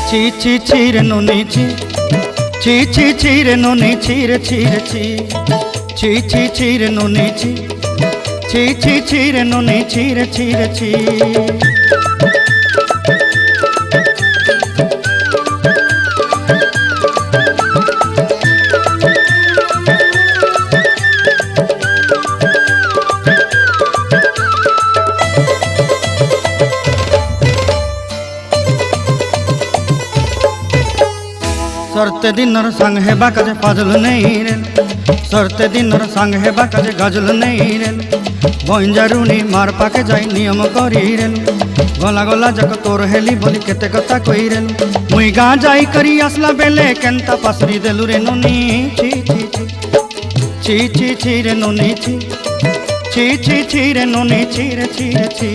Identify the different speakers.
Speaker 1: ছি ছি ছি রে নুনি ছি, ছি ছি ছি রে নুনি ছি রে ছি রে ছি, ছি ছি ছি রে নুনি ছি, ছি ছি ছি রে নুনি ছি রে ছি রে ছি। सरते दिनर संग हेबा काजे फाजल नहीं रेल, सरते दिनर संग हेबा काजे गाजल नहीं रेल, बंजारुनी मार पाके जाई नियम करी रेल, गला गला जक तोर हेली बोली केते कथा कई रेल, मुई गाँ जाई करी आसला बेले केंता पासरी देलु रे नुनी ची ची ची, ची ची ची रे नुनी ची, ची ची ची रे नुनी ची रे ची रे ची।